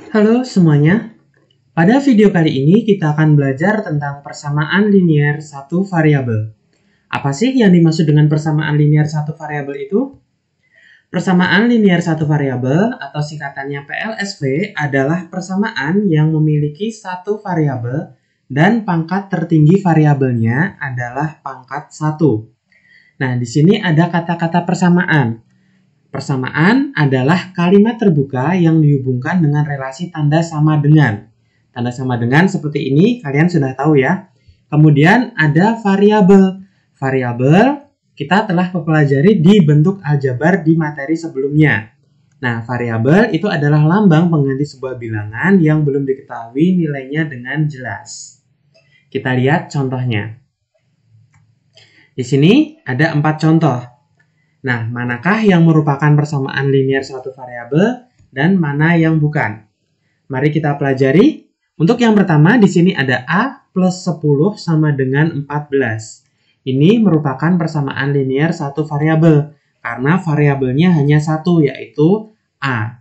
Halo semuanya, pada video kali ini kita akan belajar tentang persamaan linier satu variabel. Apa sih yang dimaksud dengan persamaan linier satu variabel itu? Persamaan linier satu variabel atau singkatannya PLSV adalah persamaan yang memiliki satu variabel dan pangkat tertinggi variabelnya adalah pangkat 1. Nah, di sini ada kata-kata persamaan. Persamaan adalah kalimat terbuka yang dihubungkan dengan relasi tanda sama dengan. Tanda sama dengan seperti ini, kalian sudah tahu ya. Kemudian ada variabel. Variabel kita telah mempelajari di bentuk aljabar di materi sebelumnya. Nah, variabel itu adalah lambang pengganti sebuah bilangan yang belum diketahui nilainya dengan jelas. Kita lihat contohnya. Di sini ada 4 contoh. Nah, manakah yang merupakan persamaan linier suatu variabel dan mana yang bukan? Mari kita pelajari. Untuk yang pertama, di sini ada A plus 10 sama dengan 14. Ini merupakan persamaan linier satu variabel, karena variabelnya hanya satu, yaitu A.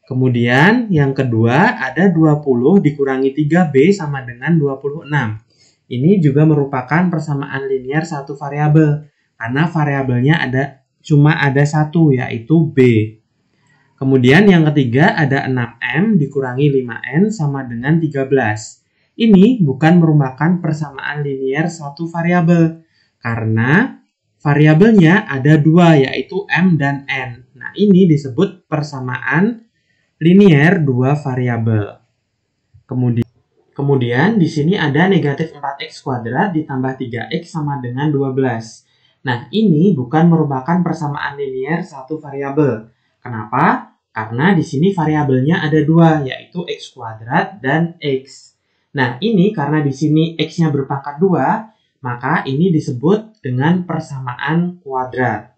Kemudian, yang kedua, ada 20 dikurangi 3B sama dengan 26. Ini juga merupakan persamaan linier satu variabel, karena variabelnya cuma ada satu, yaitu B. Kemudian yang ketiga ada 6M dikurangi 5N sama dengan 13. Ini bukan merupakan persamaan linier satu variabel, karena variabelnya ada dua, yaitu M dan N. Nah, ini disebut persamaan linier dua variabel. Kemudian di sini ada negatif 4x kuadrat ditambah 3x sama dengan 12. Nah, ini bukan merupakan persamaan linier satu variabel. Kenapa? Karena di sini variabelnya ada dua, yaitu x kuadrat dan x. Nah, ini karena di sini x-nya berpangkat 2, maka ini disebut dengan persamaan kuadrat.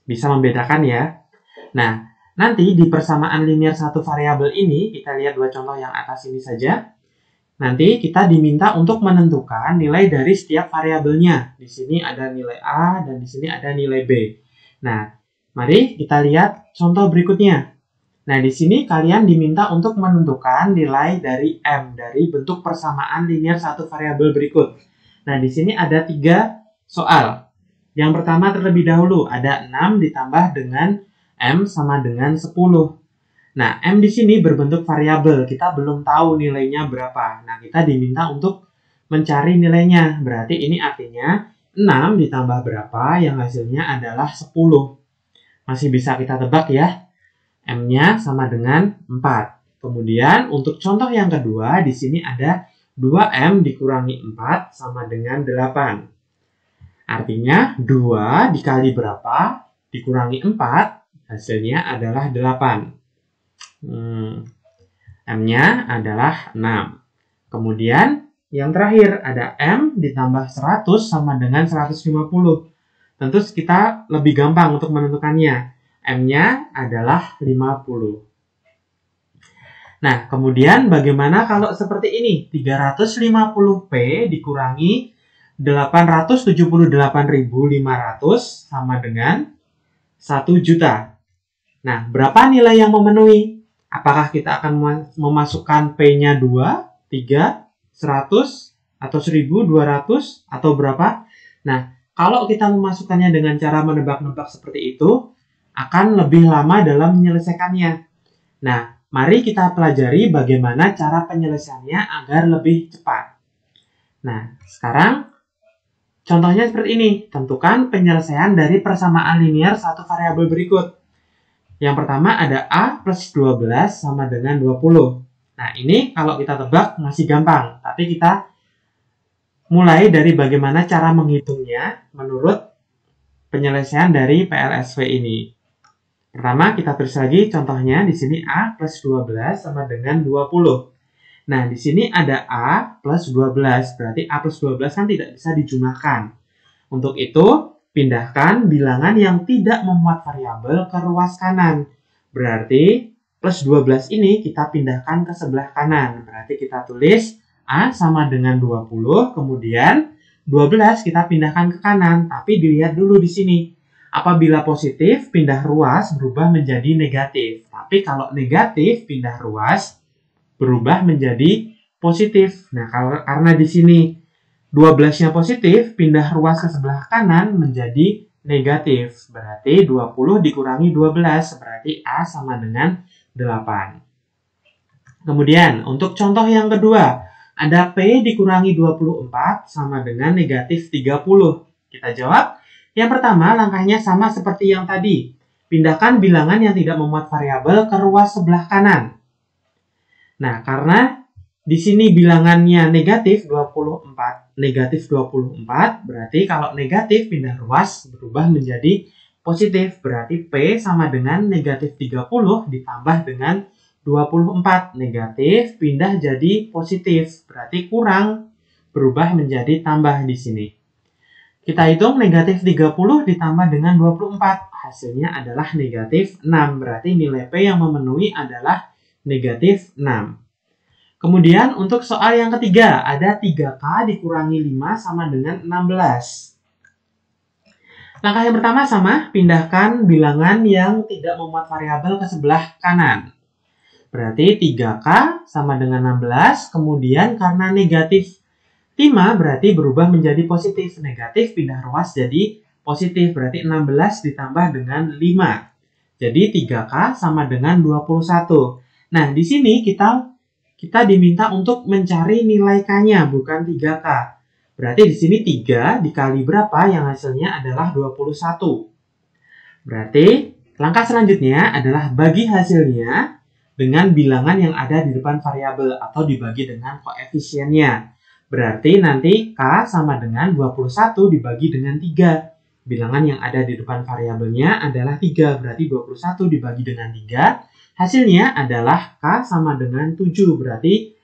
Bisa membedakan ya? Nah, nanti di persamaan linier satu variabel ini, kita lihat dua contoh yang atas ini saja. Nanti kita diminta untuk menentukan nilai dari setiap variabelnya. Di sini ada nilai A dan di sini ada nilai B. Nah, mari kita lihat contoh berikutnya. Nah, di sini kalian diminta untuk menentukan nilai dari M dari bentuk persamaan linier satu variabel berikut. Nah, di sini ada 3 soal. Yang pertama terlebih dahulu ada 6 ditambah dengan M sama dengan 10. Nah, M di sini berbentuk variabel, kita belum tahu nilainya berapa. Nah, kita diminta untuk mencari nilainya. Berarti ini artinya 6 ditambah berapa yang hasilnya adalah 10. Masih bisa kita tebak ya. M-nya sama dengan 4. Kemudian untuk contoh yang kedua, di sini ada 2M dikurangi 4 sama dengan 8. Artinya 2 dikali berapa dikurangi 4, hasilnya adalah 8. M-nya adalah 6. Kemudian yang terakhir ada M ditambah 100 sama dengan 150. Tentu kita lebih gampang untuk menentukannya. M-nya adalah 50. Nah, kemudian bagaimana kalau seperti ini? 350P dikurangi 878.500 sama dengan 1 juta. Nah, berapa nilai yang memenuhi? Apakah kita akan memasukkan P-nya 2, 3, 100, atau 1200, atau berapa? Nah, kalau kita memasukkannya dengan cara menebak-nebak seperti itu, akan lebih lama dalam menyelesaikannya. Nah, mari kita pelajari bagaimana cara penyelesaiannya agar lebih cepat. Nah, sekarang contohnya seperti ini. Tentukan penyelesaian dari persamaan linier satu variabel berikut. Yang pertama ada A plus 12 sama dengan 20. Nah, ini kalau kita tebak masih gampang. Tapi kita mulai dari bagaimana cara menghitungnya menurut penyelesaian dari PLSV ini. Pertama, kita tulis lagi contohnya. Di sini A plus 12 sama dengan 20. Nah, di sini ada A plus 12. Berarti A plus 12 kan tidak bisa dijumlahkan. Untuk itu, pindahkan bilangan yang tidak memuat variabel ke ruas kanan. Berarti plus 12 ini kita pindahkan ke sebelah kanan. Berarti kita tulis A sama dengan 20, kemudian 12 kita pindahkan ke kanan. Tapi dilihat dulu di sini. Apabila positif, pindah ruas berubah menjadi negatif. Tapi kalau negatif, pindah ruas berubah menjadi positif. Nah, karena di sini 12-nya positif, pindah ruas ke sebelah kanan menjadi negatif. Berarti 20 dikurangi 12, berarti A sama dengan 8. Kemudian, untuk contoh yang kedua, ada P dikurangi 24 sama dengan negatif 30. Kita jawab. Yang pertama, langkahnya sama seperti yang tadi. Pindahkan bilangan yang tidak memuat variabel ke ruas sebelah kanan. Nah, karena di sini bilangannya negatif 24, berarti kalau negatif pindah ruas berubah menjadi positif. Berarti P sama dengan negatif 30 ditambah dengan 24. Negatif pindah jadi positif, berarti kurang berubah menjadi tambah di sini. Kita hitung negatif 30 ditambah dengan 24. Hasilnya adalah negatif 6. Berarti nilai P yang memenuhi adalah negatif 6. Kemudian untuk soal yang ketiga, ada 3K dikurangi 5 sama dengan 16. Langkah yang pertama sama, pindahkan bilangan yang tidak memuat variabel ke sebelah kanan. Berarti 3K sama dengan 16, kemudian karena negatif 5 berarti berubah menjadi positif. Negatif pindah ruas jadi positif. Berarti 16 ditambah dengan 5. Jadi 3K sama dengan 21. Nah, di sini kita diminta untuk mencari nilai K-nya, bukan 3K. Berarti di sini 3 dikali berapa yang hasilnya adalah 21. Berarti langkah selanjutnya adalah bagi hasilnya dengan bilangan yang ada di depan variabel atau dibagi dengan koefisiennya. Berarti nanti K sama dengan 21 dibagi dengan 3. Bilangan yang ada di depan variabelnya adalah 3. Berarti 21 dibagi dengan 3. Hasilnya adalah K sama dengan 7. Berarti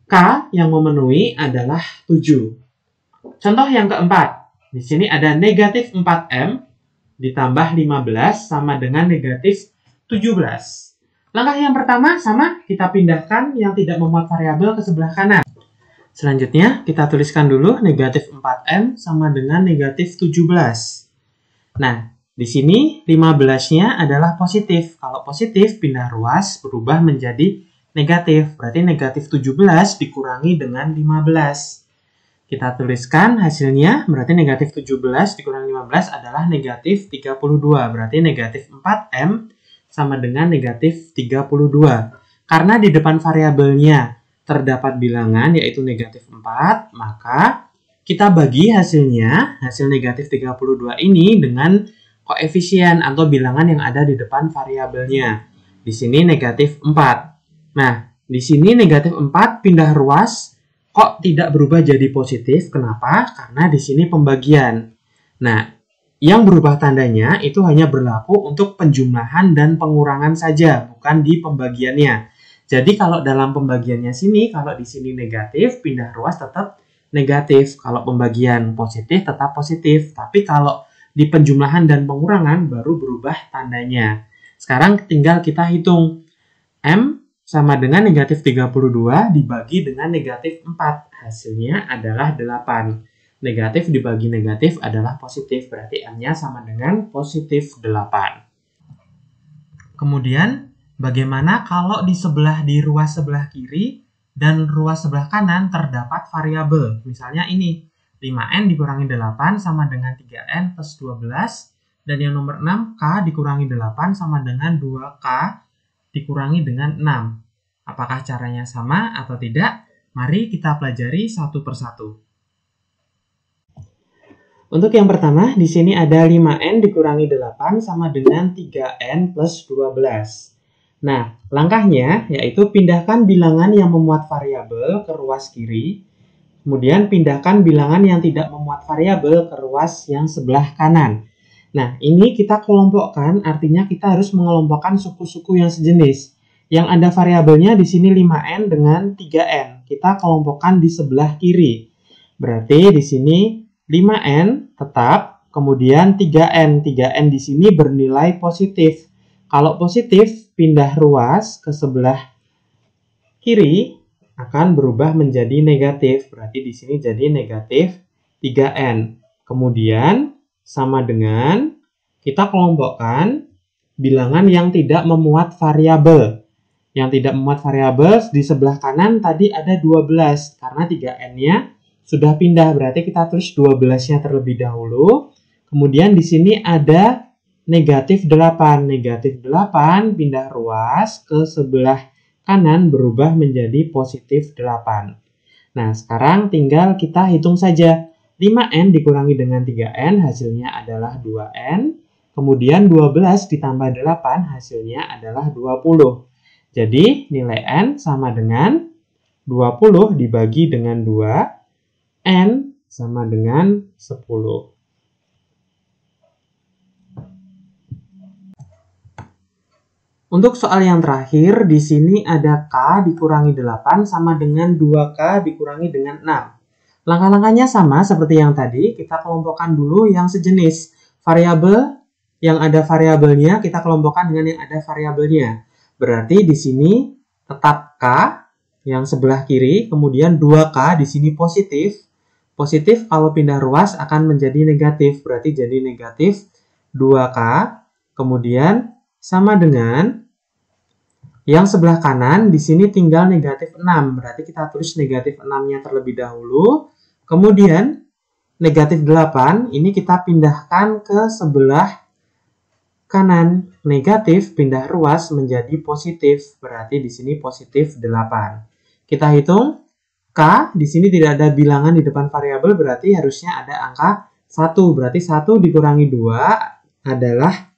K yang memenuhi adalah 7. Contoh yang keempat. Di sini ada negatif 4M ditambah 15 sama dengan negatif 17. Langkah yang pertama sama, kita pindahkan yang tidak memuat variabel ke sebelah kanan. Selanjutnya, kita tuliskan dulu negatif 4M sama dengan negatif 17. Nah, di sini 15-nya adalah positif. Kalau positif, pindah ruas berubah menjadi negatif. Berarti negatif 17 dikurangi dengan 15. Kita tuliskan hasilnya, berarti negatif 17 dikurangi 15 adalah negatif 32. Berarti negatif 4M sama dengan negatif 32. Karena di depan variabelnya terdapat bilangan yaitu negatif 4, maka kita bagi hasilnya, hasil negatif 32 ini dengan koefisien atau bilangan yang ada di depan variabelnya. Di sini negatif 4. Nah, di sini negatif 4 pindah ruas kok tidak berubah jadi positif. Kenapa? Karena di sini pembagian. Nah, yang berubah tandanya itu hanya berlaku untuk penjumlahan dan pengurangan saja, bukan di pembagiannya. Jadi kalau dalam pembagiannya sini, kalau di sini negatif, pindah ruas tetap negatif. Kalau pembagian positif, tetap positif. Tapi kalau di penjumlahan dan pengurangan, baru berubah tandanya. Sekarang tinggal kita hitung. M sama dengan negatif 32 dibagi dengan negatif 4. Hasilnya adalah 8. Negatif dibagi negatif adalah positif. Berarti M-nya sama dengan positif 8. Kemudian, bagaimana kalau di ruas sebelah kiri dan ruas sebelah kanan terdapat variabel? Misalnya ini, 5N dikurangi 8 sama dengan 3N plus 12. Dan yang nomor 6, K dikurangi 8 sama dengan 2K dikurangi dengan 6. Apakah caranya sama atau tidak? Mari kita pelajari satu persatu. Untuk yang pertama, di sini ada 5N dikurangi 8 sama dengan 3N plus 12. Nah, langkahnya yaitu pindahkan bilangan yang memuat variabel ke ruas kiri, kemudian pindahkan bilangan yang tidak memuat variabel ke ruas yang sebelah kanan. Nah, ini kita kelompokkan, artinya kita harus mengelompokkan suku-suku yang sejenis. Yang ada variabelnya di sini 5N dengan 3N. Kita kelompokkan di sebelah kiri. Berarti di sini 5N tetap, kemudian 3N. 3N di sini bernilai positif. Kalau positif, pindah ruas ke sebelah kiri akan berubah menjadi negatif. Berarti di sini jadi negatif 3N. Kemudian sama dengan kita kelompokkan bilangan yang tidak memuat variabel. Yang tidak memuat variabel di sebelah kanan tadi ada 12, karena 3N-nya sudah pindah, berarti kita tulis 12-nya terlebih dahulu. Kemudian di sini ada negatif 8. Negatif 8 pindah ruas ke sebelah kanan berubah menjadi positif 8. Nah, sekarang tinggal kita hitung saja. 5N dikurangi dengan 3N hasilnya adalah 2N. Kemudian 12 ditambah 8 hasilnya adalah 20. Jadi nilai N sama dengan 20 dibagi dengan 2, N sama dengan 10. Untuk soal yang terakhir, di sini ada K dikurangi 8 sama dengan 2K dikurangi dengan 6. Langkah-langkahnya sama seperti yang tadi, kita kelompokkan dulu yang sejenis. Variabel yang ada variabelnya kita kelompokkan dengan yang ada variabelnya. Berarti di sini tetap K yang sebelah kiri, kemudian 2K di sini positif. Positif kalau pindah ruas akan menjadi negatif, berarti jadi negatif 2K. Kemudian sama dengan yang sebelah kanan di sini tinggal negatif 6, berarti kita tulis negatif 6-nya terlebih dahulu. Kemudian negatif 8 ini kita pindahkan ke sebelah kanan, negatif pindah ruas menjadi positif, berarti di sini positif 8. Kita hitung K, di sini tidak ada bilangan di depan variabel, berarti harusnya ada angka 1, berarti 1 dikurangi 2 adalah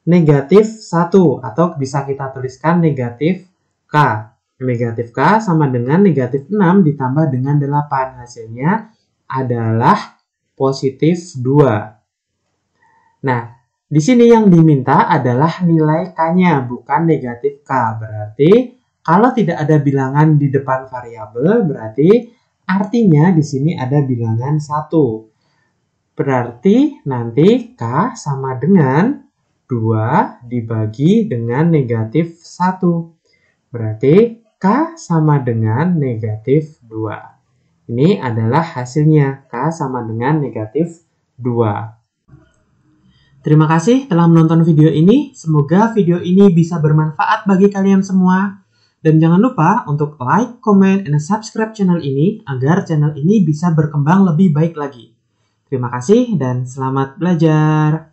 negatif 1, atau bisa kita tuliskan negatif K. Negatif K sama dengan negatif 6 ditambah dengan 8, hasilnya adalah positif 2. Nah, di sini yang diminta adalah nilai K-nya, bukan negatif K. Berarti kalau tidak ada bilangan di depan variabel, berarti artinya di sini ada bilangan 1. Berarti nanti K sama dengan 2 dibagi dengan negatif 1. Berarti K sama dengan negatif 2. Ini adalah hasilnya, K sama dengan negatif 2. Terima kasih telah menonton video ini. Semoga video ini bisa bermanfaat bagi kalian semua. Dan jangan lupa untuk like, comment, and subscribe channel ini agar channel ini bisa berkembang lebih baik lagi. Terima kasih dan selamat belajar.